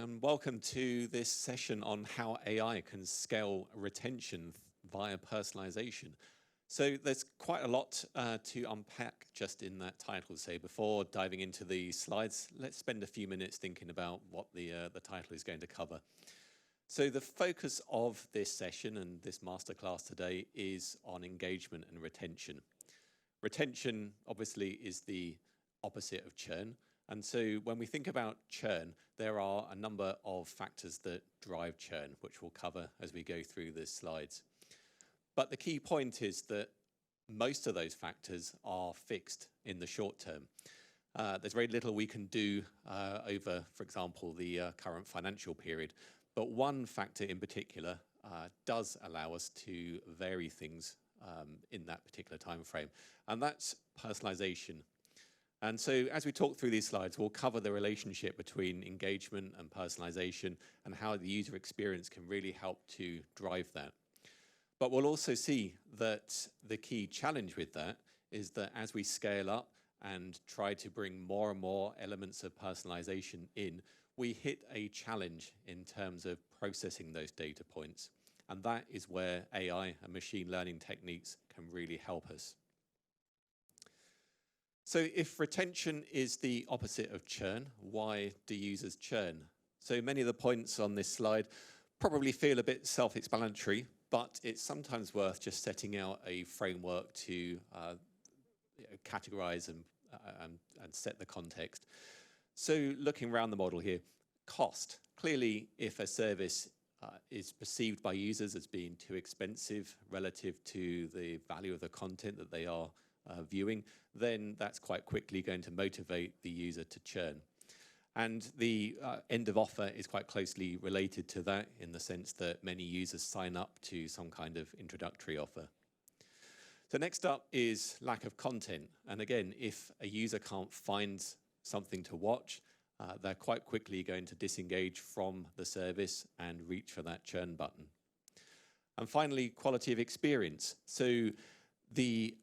and welcome to this session on how AI can scale retention via personalization. So there's quite a lot to unpack just in that title. So before diving into the slides, let's spend a few minutes thinking about what the title is going to cover. So the focus of this session and this masterclass today is on engagement and retention. Retention obviously is the opposite of churn. And so when we think about churn, there are a number of factors that drive churn, which we'll cover as we go through the slides. But the key point is that most of those factors are fixed in the short term. There's very little we can do over, for example, the current financial period. But one factor in particular does allow us to vary things in that particular time frame, and that's personalization. And so as we talk through these slides, we'll cover the relationship between engagement and personalization and how the user experience can really help to drive that. But we'll also see that the key challenge with that is that as we scale up and try to bring more and more elements of personalization in, we hit a challenge in terms of processing those data points. And that is where AI and machine learning techniques can really help us. So if retention is the opposite of churn, why do users churn? So many of the points on this slide probably feel a bit self-explanatory, but it's sometimes worth just setting out a framework to categorize and set the context. So looking around the model here, cost. Clearly, if a service is perceived by users as being too expensive relative to the value of the content that they are viewing, then that's quite quickly going to motivate the user to churn. And the end of offer is quite closely related to that in the sense that many users sign up to some kind of introductory offer. So next up is lack of content. And again, if a user can't find something to watch, they're quite quickly going to disengage from the service and reach for that churn button. And finally, quality of experience. So the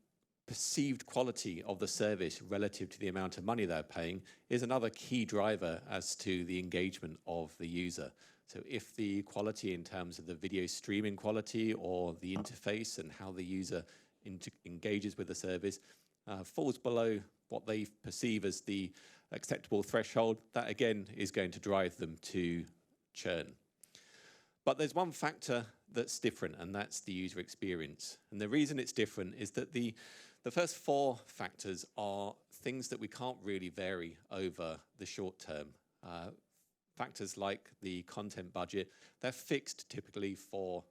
perceived quality of the service relative to the amount of money they're paying is another key driver as to the engagement of the user. So if the quality in terms of the video streaming quality or the interface and how the user engages with the service falls below what they perceive as the acceptable threshold, that again is going to drive them to churn. But there's one factor that's different, and that's the user experience. And the reason it's different is that the first four factors are things that we can't really vary over the short term. Factors like the content budget, they're fixed typically for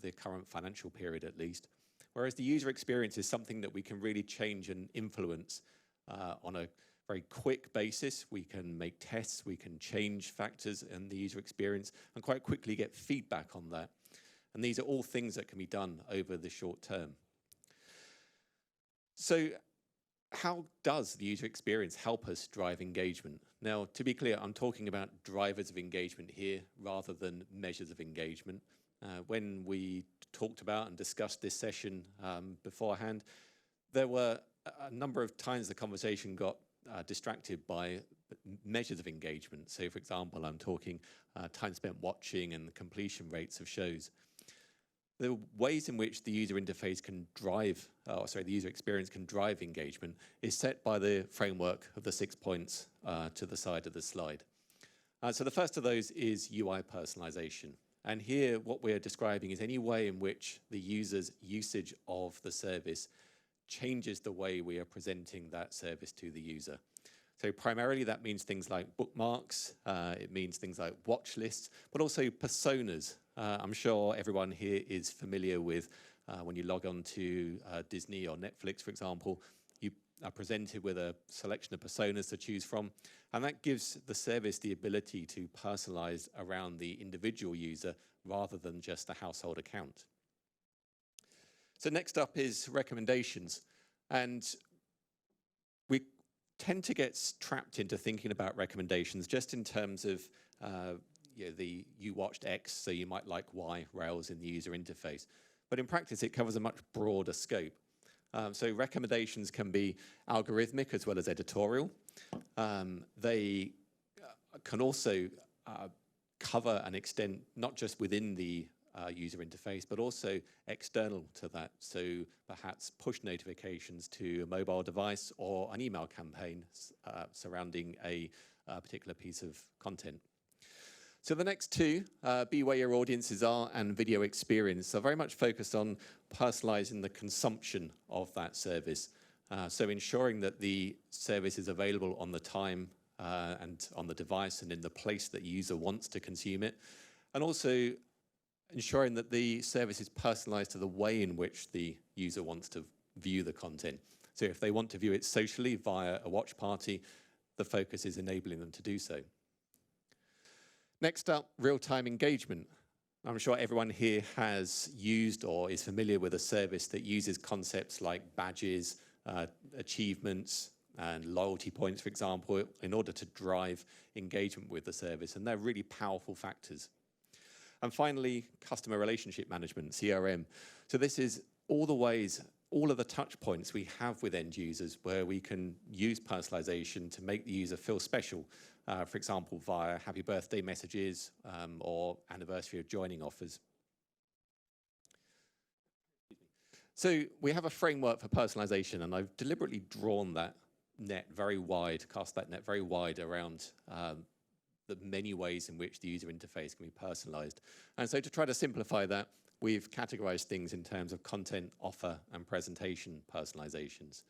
the current financial period at least. Whereas the user experience is something that we can really change and influence on a very quick basis. We can make tests, we can change factors in the user experience and quite quickly get feedback on that. And these are all things that can be done over the short term. So how does the user experience help us drive engagement? Now, to be clear, I'm talking about drivers of engagement here rather than measures of engagement. When we talked about and discussed this session beforehand, there were a number of times the conversation got distracted by measures of engagement. So, for example, I'm talking time spent watching and the completion rates of shows. The ways in which the user interface can drive, the user experience can drive engagement is set by the framework of the 6 points to the side of the slide. So the first of those is UI personalization. And here what we're describing is any way in which the user's usage of the service changes the way we are presenting that service to the user. So primarily that means things like bookmarks, it means things like watch lists, but also personas. I'm sure everyone here is familiar with when you log on to Disney or Netflix, for example, you are presented with a selection of personas to choose from, and that gives the service the ability to personalize around the individual user rather than just a household account. So next up is recommendations, and we tend to get trapped into thinking about recommendations just in terms of you watched X, so you might like Y rails in the user interface. But in practice, it covers a much broader scope. So recommendations can be algorithmic as well as editorial. They can also cover and extend not just within the user interface, but also external to that. So perhaps push notifications to a mobile device or an email campaign surrounding a particular piece of content. So the next two, be where your audiences are and video experience, are very much focused on personalizing the consumption of that service. So ensuring that the service is available on the time and on the device and in the place that the user wants to consume it. And also ensuring that the service is personalized to the way in which the user wants to view the content. So if they want to view it socially via a watch party, the focus is enabling them to do so. Next up, real-time engagement. I'm sure everyone here has used or is familiar with a service that uses concepts like badges, achievements, and loyalty points, for example, in order to drive engagement with the service. And they're really powerful factors. And finally, customer relationship management, CRM. So this is all the ways, all of the touch points we have with end users where we can use personalization to make the user feel special. For example, via happy birthday messages or anniversary of joining offers. So we have a framework for personalization, and I've deliberately drawn that net very wide, cast that net very wide around the many ways in which the user interface can be personalized. And so to try to simplify that, we've categorized things in terms of content, offer, and presentation personalizations.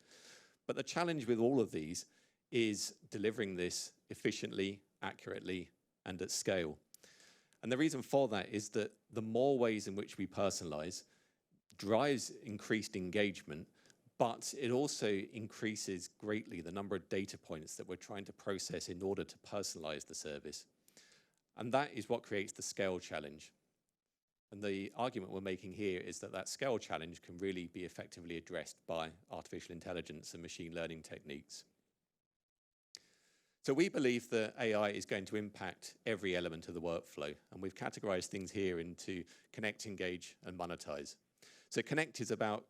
But the challenge with all of these is delivering this efficiently, accurately, and at scale. And the reason for that is that the more ways in which we personalize drives increased engagement, but it also increases greatly the number of data points that we're trying to process in order to personalize the service. And that is what creates the scale challenge. And the argument we're making here is that that scale challenge can really be effectively addressed by artificial intelligence and machine learning techniques. So we believe that AI is going to impact every element of the workflow, and we've categorized things here into connect, engage, and monetize. So connect is about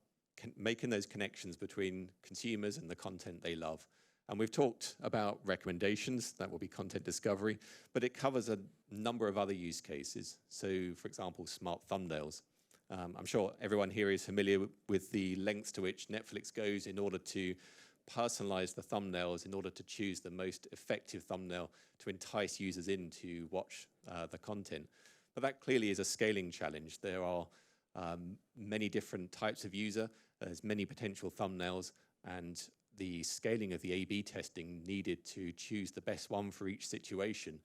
making those connections between consumers and the content they love. And we've talked about recommendations, that will be content discovery, but it covers a number of other use cases. So for example, smart thumbnails. I'm sure everyone here is familiar with the lengths to which Netflix goes in order to personalize the thumbnails, in order to choose the most effective thumbnail to entice users in to watch the content. But that clearly is a scaling challenge. There are many different types of user, there's many potential thumbnails, and the scaling of the A/B testing needed to choose the best one for each situation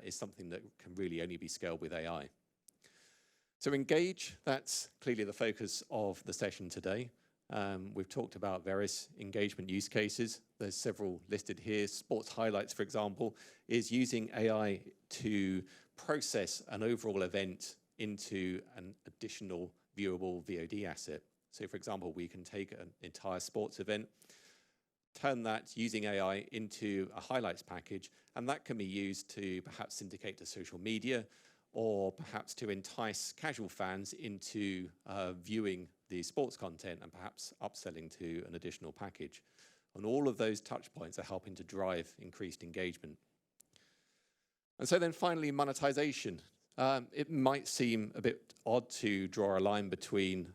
is something that can really only be scaled with AI. So engage, that's clearly the focus of the session today. We've talked about various engagement use cases. There's several listed here. Sports highlights, for example, is using AI to process an overall event into an additional viewable VOD asset. So for example, we can take an entire sports event, turn that using AI into a highlights package, and that can be used to perhaps syndicate to social media, or perhaps to entice casual fans into viewing the sports content and perhaps upselling to an additional package. And all of those touch points are helping to drive increased engagement. And so then finally, monetization. It might seem a bit odd to draw a line between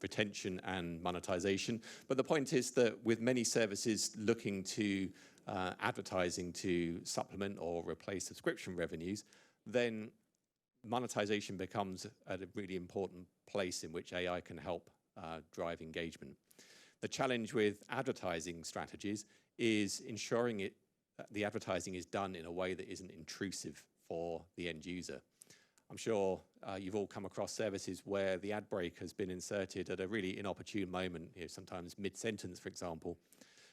retention and monetization, but the point is that with many services looking to advertising to supplement or replace subscription revenues, then monetization becomes a really important place in which AI can help drive engagement. The challenge with advertising strategies is ensuring the advertising is done in a way that isn't intrusive for the end user. I'm sure you've all come across services where the ad break has been inserted at a really inopportune moment, sometimes mid-sentence, for example.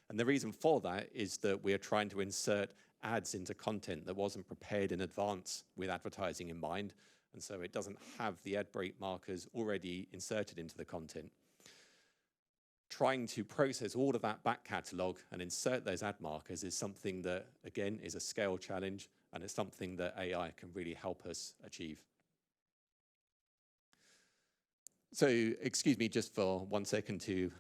And the reason for that is that we are trying to insert ads into content that wasn't prepared in advance with advertising in mind, and so it doesn't have the ad break markers already inserted into the content. Trying to process all of that back catalog and insert those ad markers is something that, again, is a scale challenge, and it's something that AI can really help us achieve. So, excuse me just for 1 second to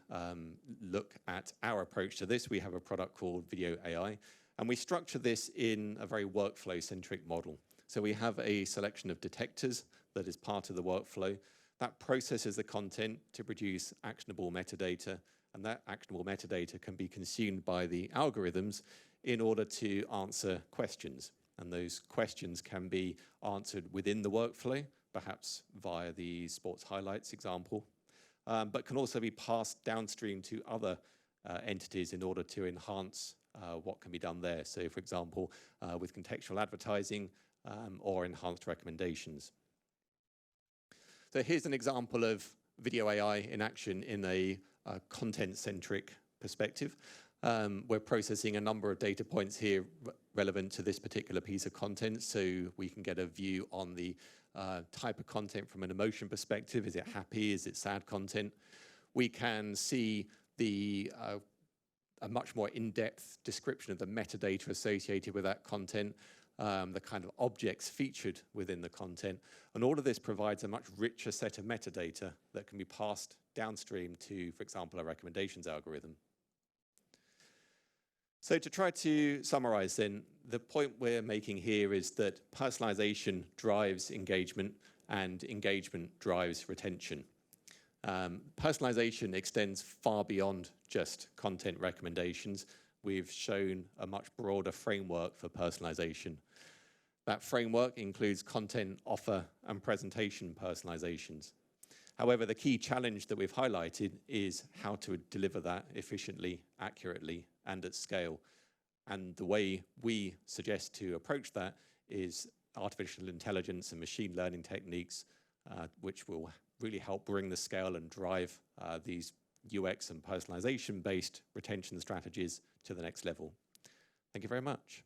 look at our approach to this. We have a product called Video AI, and we structure this in a very workflow-centric model. So we have a selection of detectors that is part of the workflow that processes the content to produce actionable metadata, and that actionable metadata can be consumed by the algorithms in order to answer questions. And those questions can be answered within the workflow, perhaps via the sports highlights example, but can also be passed downstream to other entities in order to enhance what can be done there. So, for example, with contextual advertising or enhanced recommendations. So here's an example of video AI in action in a content-centric perspective. We're processing a number of data points here relevant to this particular piece of content, so we can get a view on the type of content from an emotion perspective. Is it happy? Is it sad content? We can see a much more in-depth description of the metadata associated with that content, the kind of objects featured within the content. And all of this provides a much richer set of metadata that can be passed downstream to, for example, a recommendations algorithm. So to try to summarize then, the point we're making here is that personalization drives engagement and engagement drives retention. Personalization extends far beyond just content recommendations. We've shown a much broader framework for personalization. That framework includes content, offer, and presentation personalizations. However, the key challenge that we've highlighted is how to deliver that efficiently, accurately, and at scale. And the way we suggest to approach that is artificial intelligence and machine learning techniques, which will really help bring the scale and drive these UX and personalization-based retention strategies to the next level. Thank you very much.